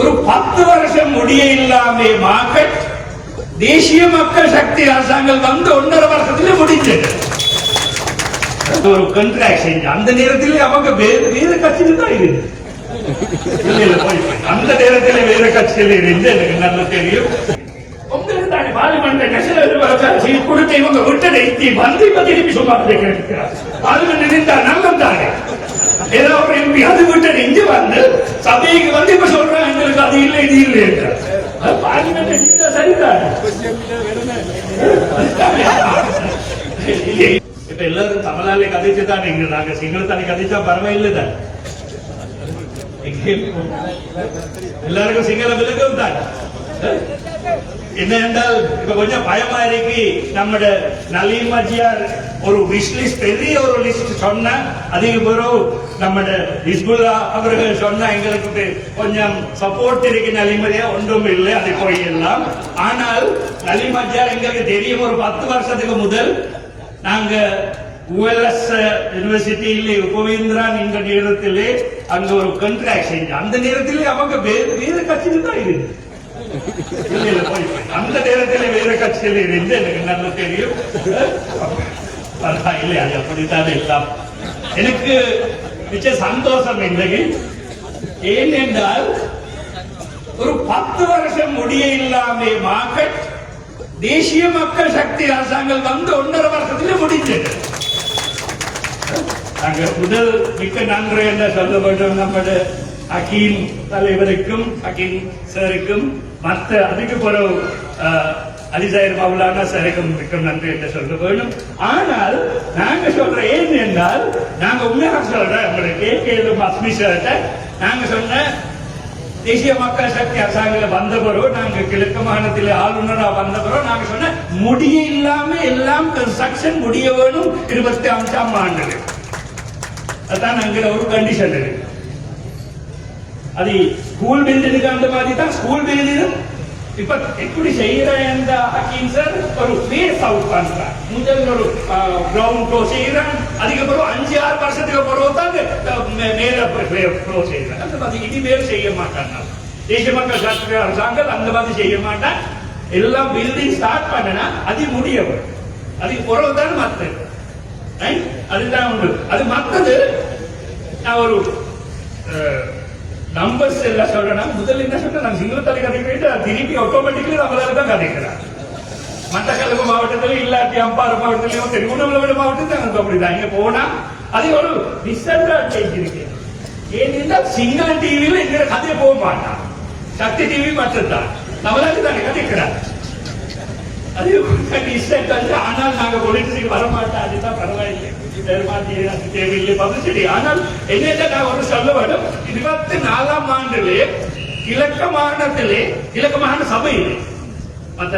ஒரு 10 வருஷம் முடிய இல்லாம மார்க்கெட் தேசிய மக்கள் சக்தி அரசாங்கம் வந்து 1.5 வருஷத்துல முடிஞ்சது. ஒரு கண்ட்ராக்ஷன் அந்த நேரத்தில் அவங்க வேற கட்சியில் தான் இருக்கு. அந்த நேரத்தில் வேற கட்சியில் இருந்து எனக்கு நல்லா தெரியும். உங்களுக்கு தானே பார்லிமெண்ட் நேஷனல் கொடுத்த இவங்க விட்டதை வந்து இப்ப திருப்பி சும்மா கேட்கிறார். பார்லிமெண்ட் நினைத்தா நல்லம் தானே. ஏதோ ஒரு எம்பி அது விட்டது இங்க வந்து சபைக்கு வந்து இப்ப சொல்றாங்க எங்களுக்கு அது இல்லை இது இல்லை. பார்லிமெண்ட் சரிதான். இப்ப எல்லாரும் தமிழாலே கதைச்சுதான் எங்க நாங்க சிங்களத்தானே கதைச்சா பரவாயில்லை தான். எல்லாருக்கும் சிங்கள விலகும் தான். என்ன என்றால் இப்ப கொஞ்சம் பயமா இருக்கு. நம்ம நலீம் மஜியார் ஒரு விஷ்லிஸ்ட் பெரிய ஒரு லிஸ்ட் சொன்ன அதிக பிறகு நம்ம ஹிஸ்புல்லா அவர்கள் சொன்ன எங்களுக்கு கொஞ்சம் சப்போர்ட் இருக்கு. நலீம் மஜியா ஒன்றும் இல்லை, அது போயிடலாம். ஆனால் நலீம் மஜியார் எங்களுக்கு தெரியும். ஒரு 10 வருஷத்துக்கு முதல் நாங்க ULS யூனிவர்சிட்டியில உபவேந்திரான் என்ற நேரத்திலே அங்க ஒரு கண்ட்ராக்ஷன் அந்த நேரத்திலே அவங்க வேற கட்சியில் தான் இருக்கு. அந்த நேரத்தில் வேற கட்சியில் இருந்து எனக்கு நல்லா தெரியும். இல்லை அது அப்படித்தான் எல்லாம். எனக்கு மிச்ச சந்தோஷம் இல்லை. ஏனென்றால் ஒரு 10 வருஷம் முடிய இல்லாம மார்க்கெட் தேசிய மக்கள் சக்தி அரசாங்கம் வந்து 1.5 வருஷத்துல முடிஞ்சது. நாங்க முதல் மிக்க நன்றி என்று சொல்ல வேண்டும் நம்முடைய ஹக்கீம் தலைவருக்கும் ஹக்கீம் சாருக்கும் மற்ற அதுக்கு பிறகு அலிசாயர் மௌலானா சாருக்கும் மிக்க நன்றி என்று சொல்ல வேண்டும். ஆனால் நாங்க சொல்ற ஏன் என்றால் நாங்க உண்மையாக சொல்றோம். உங்களுக்கு கேட்க அஸ்மி சார்ட்ட நாங்க சொன்ன தேசிய மக்கள் சக்தி அரசாங்கம் வந்த பிறகு நாங்க கிழக்கு மாநிலத்தில் ஆளுநரா வந்த பிறகு நாங்க சொன்ன முடிய இல்லாம எல்லாம் கன்ஸ்ட்ரக்ஷன் முடிய வேணும் 25ஆம் ஆண்டு. அதான் அங்க ஒரு கண்டிஷன் இருக்கு. அது ஸ்கூல் பில்டிங்க்கு அந்த மாதிரி தான். ஸ்கூல் பில்டிங் இப்ப எப்படி செய்யற இந்த ஹக்கீம் சார் ஒரு ஃபேஸ் அவுட் பண்றார். முதல் ஒரு கிரவுண்ட் ஃப்ளோ செய்யறான். அதுக்கப்புறம் 5-6 வருஷத்துக்கு பிறகு தான் மேல ஃப்ளோ செய்யறாங்க. அந்த மாதிரி இனிமேல் செய்ய மாட்டாங்க. தேசிய மக்கள் சக்தி அரசாங்கம் அந்த மாதிரி செய்ய மாட்டான். எல்லாம் பில்டிங் ஸ்டார்ட் பண்ணனா அது முடியவும் அதுக்கு பிறகுதான் மற்றது. அதுதான் உண்டு. அது மற்றது நான் ஒரு நம்பர்ஸ் எல்லாம் சொல்றேன். முதல்ல என்ன சொல்றேன், நான் சிங்களத்தாலே கதைக்கிட்டு திருப்பி ஆட்டோமேட்டிக்கலி நம்மளால தான் கதைக்கிறேன். மட்டக்களப்பு மாவட்டத்தில் இல்லாட்டி அம்பாறை மாவட்டத்திலையும் திருவண்ணாமலை மாவட்டத்தில் அப்படிதான். இங்க போனா அது ஒரு டிஸ்அட்வான்டேஜ் இருக்கு. ஏன்னா சிங்கள டிவியில இங்க கதையை போக மாட்டான். சக்தி டிவி மட்டும்தான் நம்மளால தானே கதைக்கிறார். அது டிஸ்அட்வான்டேஜ். ஆனால் நாங்க பொலிட்டிக்ஸ் வரமாட்டோம். அதுதான் பரவாயில்லை, தேவையில்லை பப்ளிசிட்டி. ஆனால் என்ன நான் ஒரு சொல்ல வேண்டும். 24ஆம் ஆண்டிலே கிழக்கு மாகாணத்திலே கிழக்கு மாகாண சபையிலே மற்ற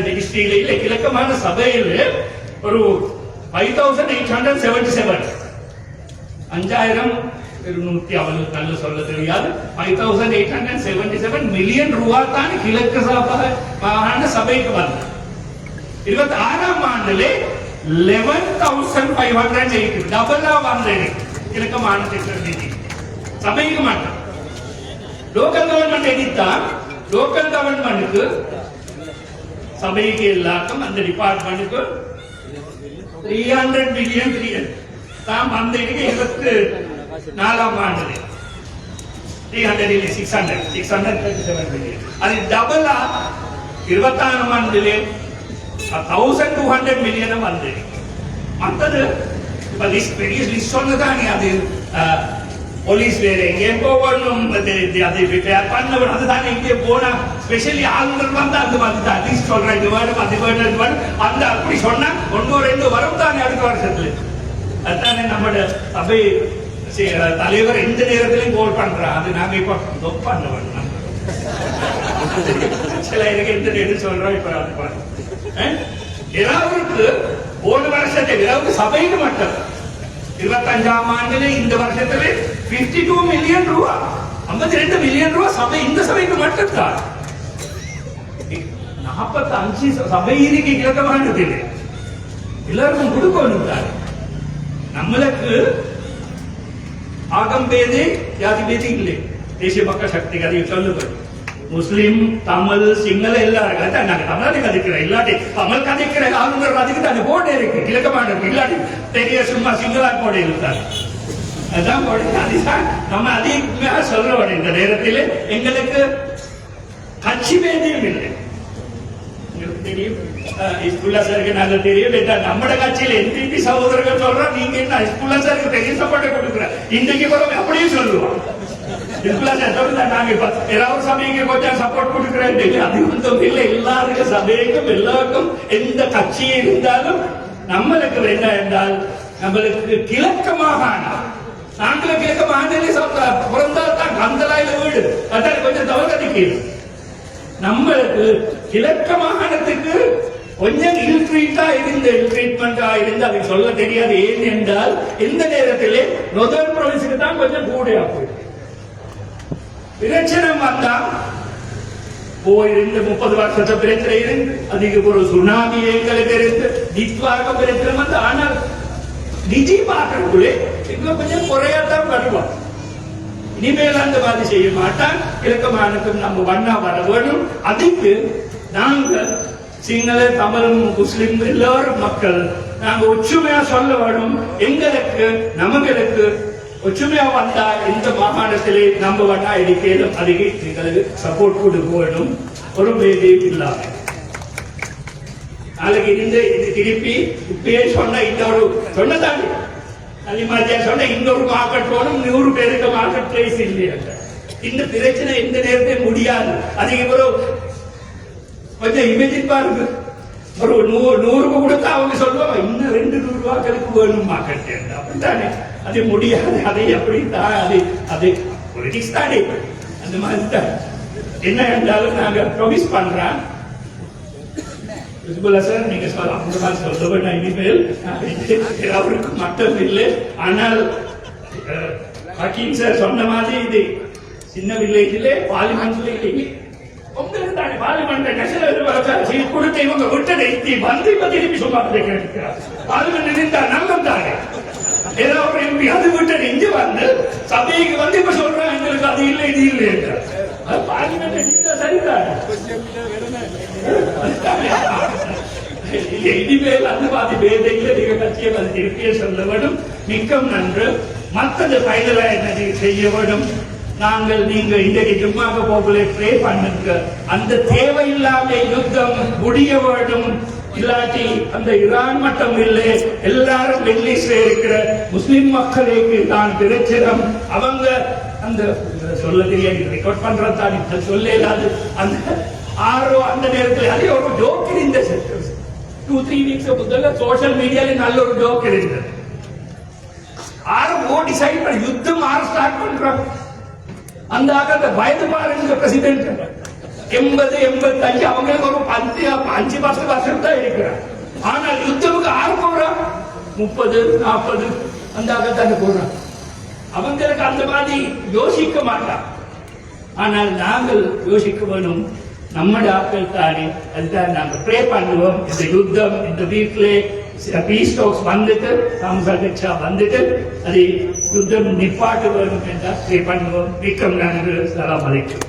டிஸ்ட்ரிக்ட்ல இல்லை கிழக்கு மாகாண சபையிலே ஒரு 5877 5200 அவளுக்கு நல்ல சொல்ல தெரியாது 5877 மில்லியன் ரூபாய் தான் கிழக்கு மாகாண சபைக்கு வந்தது. 26ஆம் ஆண்டிலே 11,580 டபுளா வந்தது கிழக்கு மாநிலத்திற்கு சபைக்கு மாட்டோம். லோக்கல் கவர்மெண்ட் எடித்தா லோக்கல் கவர்மெண்ட்டுக்கு சபைக்கு எல்லாருக்கும் அந்த டிபார்ட்மெண்ட்டுக்கு 300 பில்லியன் தான் வந்த 24ஆம் ஆண்டு 637 பில்லியன். அது டபுளா 26ஆம் ஆண்டிலே 1200 மில்லியன் வந்து மற்றது பெரிய லிஸ்ட் சொன்னதானே. அது போலீஸ் வேற எங்கே போகணும், அதை ரிப்பேர் பண்ணணும். அதுதான் எங்கே போனா ஸ்பெஷலி ஆளுநர் வந்து அந்த மாதிரி தான் லிஸ்ட் சொல்றேன். இது வேணும் அது வேணும் இது வேணும் அந்த அப்படி சொன்னா 1-2 வரும் தானே அடுத்த வருஷத்துல. அதுதானே நம்மளோட சபை தலைவர் எந்த நேரத்திலையும் கோல் பண்றான். அது நாங்க இப்ப பண்ண வேணும். சில எனக்கு எந்த நேரம் சொல்றோம். இப்ப ஏதாவது ஒரு வருஷத்துக்கு சபைக்கு மட்டும் 25ஆம் ஆண்டிலே இந்த வருஷத்திலே 52 மில்லியன் ரூபாய் 52 மில்லியன் ரூபாய் சபை இந்த சபைக்கு மட்டும் தான். 45 சபை இருக்கு கிழக்கு மாநிலத்திலே எல்லாருக்கும் கொடுக்கணும் தான். நம்மளுக்கு ஆகம் பேதே ஜாதி பேதி இல்லை. தேசிய மக்கள் சக்திக்கு அதையும் சொல்லுங்கள். முஸ்லிம், தமிழ், சிங்கள எல்லாரும் நாங்க தமிழை கதைக்கிறோம். இல்லாட்டி தமிழ் கதைக்கிற ஆளுநர் அதுக்கு தான் போட்டே இருக்கு, இலக்கமான இருக்கு. இல்லாட்டி தெரிய சும்மா சிங்களா போட இருந்தாங்க. அதான் அதுதான் நம்ம அதிகமாக சொல்றோம். இந்த நேரத்தில் எங்களுக்கு கட்சி வேண்டியும் இல்லை. தெரியும் ஹிஸ்புல்லா சாருக்கு நல்ல தெரியும். நம்ம கட்சியில எம்பிபி சகோதரர்கள் சொல்றோம், நீங்க என்ன ஹிஸ்புல்லா சாருக்கு பெரிய சப்போர்ட் கொடுக்குற இன்னைக்கு கூட அப்படியே சொல்லுவோம். ஹிஸ்புல்லா சார் சொல்லுங்க, நாங்க இப்ப ஏதாவது சபைக்கு கொஞ்சம் சப்போர்ட் கொடுக்குறேன். அது ஒன்றும் இல்லை, எல்லாருக்கும் சபைக்கும் எல்லாருக்கும் எந்த கட்சி இருந்தாலும் நம்மளுக்கு என்ன என்றால் நம்மளுக்கு கிழக்கு மாகாணம், நாங்களும் கிழக்கு மாகாணத்திலே பிறந்தால் தான் கந்தலாயில வீடு, அதான் கொஞ்சம் தவறு. நம்மளுக்கு கிழக்கு மாகாணத்துக்கு கொஞ்சம் ட்ரீட்மெண்டா இருந்து அதை சொல்ல தெரியாது. ஏன் என்றால் இந்த நேரத்திலே நொதல் ப்ரொவின்ஸுக்கு தான் கொஞ்சம் கூடையா போயிருக்கு. பிரச்சனை வந்தா போயிருந்து 30 வருஷத்து பிரச்சனை இருந்து அதிக ஒரு சுனாமி எங்களுக்கு இருந்து நித்வாக பிரச்சனை வந்து, ஆனால் நிதி பார்க்கறதுக்குள்ளே இன்னும் கொஞ்சம் குறையாத்தான் வருவோம். இனிமேல் அந்த மாதிரி செய்ய மாட்டான். இலக்கமானுக்கும் நம்ம வண்ணா வர வேணும். அதுக்கு நாங்கள் சிங்கள, தமிழ், முஸ்லிம் எல்லாரும் மக்கள் நாங்க ஒற்றுமையா சொல்ல வேணும். எங்களுக்கு நமங்களுக்கு ஒற்றுமையா வந்தா இந்த மாகாணத்திலே நம்ம வண்ணா இடிக்கலும். அதுக்கு எங்களுக்கு சப்போர்ட் கொடுக்க வேணும். ஒரு வேலையும் இல்லாம நாளைக்கு இருந்து இது திருப்பி இப்பயே சொன்ன இன்னொரு சொன்னதாங்க அலிமாஜா சொன்ன இன்னொரு மார்க்கெட் போகணும், 100 பேருக்கு மார்க்கெட் பிளேஸ் இல்லையா. இந்த பிரச்சனை இந்த நேரத்தை முடியாது. அதுக்கு ஒரு கொஞ்சம் இமேஜின் பாருங்க. ஒரு 100 கொடுத்தா அவங்க சொல்லுவாங்க இன்னும் 200 ரூபாய்க்கு வேணும் மார்க்கெட். அப்படித்தானே, அது முடியாது. அதை அப்படி தான் அது பொலிட்டிக்ஸ் தானே. அந்த மாதிரி தான் என்ன என்றாலும் நாங்க ப்ரொமிஸ் பண்றோம். சார் நீங்க சொல்ல வேண்டாம். இனிமேல் அவருக்கு மட்டும் இல்லை, ஆனால் ஹக்கீம் சார் சொன்ன மாதிரி இது சின்ன வில்லேஜிலே பார்லிமெண்ட்ல உங்களுக்கு தானே பார்லிமெண்ட் நேஷனல் கொடுத்து இவங்க விட்டதை வந்து இப்ப திருப்பி சொல்லுவாங்க. பார்லிமெண்ட் இருந்தா நல்லம் தானே. ஏதோ ஒரு எம்பி அது விட்டது இங்க வந்து சபைக்கு வந்து இப்ப சொல்றாங்க எங்களுக்கு அது இல்லை இது இல்லை என்றார். பார்லிமெண்ட் சரிதான். இனிமேல் அந்த மாதிரி வேதையில நீங்க கட்சியை அது திருப்பிய சொல்ல வேண்டும். மிக்கம் நன்று. மற்றது பயில என்ன செய்ய வேண்டும். நாங்கள் நீங்க இன்றைக்கு ஜும்மாக போகல ப்ரே பண்ணுங்க. அந்த தேவையில்லாத யுத்தம் முடிய வேண்டும். இல்லாட்டி அந்த ஈரான் மட்டும் இல்லை, எல்லாரும் வெள்ளிஸ்ல இருக்கிற முஸ்லிம் மக்களுக்கு தான் பிரச்சனம். அவங்க அந்த சொல்ல தெரியாது, ரெக்கார்ட் பண்றதா சொல்லலாது. அந்த ஆரோ அந்த நேரத்தில் அதே ஒரு ஜோக் இருந்த 2-3 வீக்ஸ் முதல்ல சோசியல் மீடியால நல்ல ஒரு ஜோக் இருந்தது. ஆரோ டிசைட் பண்ணி யுத்தம் ஸ்டார்ட் பண்றோம். அந்த வயது பாருங்க பிரசிடென்ட் 80-85 அவங்களுக்கு ஒரு 5-10 வருஷம் தான் இருக்கிறார். ஆனால் யுத்தமுக்கு ஆறு போறான் 30-40 அந்த தானே போறான். அவங்களுக்கு அந்த மாதிரி யோசிக்க மாட்டான். ஆனால் நாங்கள் யோசிக்க வேணும். நம்முடைய ஆட்கள் தானே, அதுதான் நாங்கள் ப்ரே பண்ணுவோம். இந்த யுத்தம் இந்த வீட்டிலே பீஸ் டாக்ஸ் வந்துட்டு சம்சாரிச்சா வந்துட்டு அது யுத்தம் நிப்பாட்டு வேணும் என்றால் ப்ரே பண்ணுவோம். மிக்கம் நன்றி. அஸ்ஸலாமு அலைக்கும்.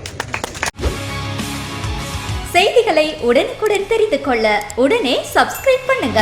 செய்திகளை உடனுக்குடன் தெரிந்து கொள்ள உடனே சப்ஸ்கிரைப் பண்ணுங்க.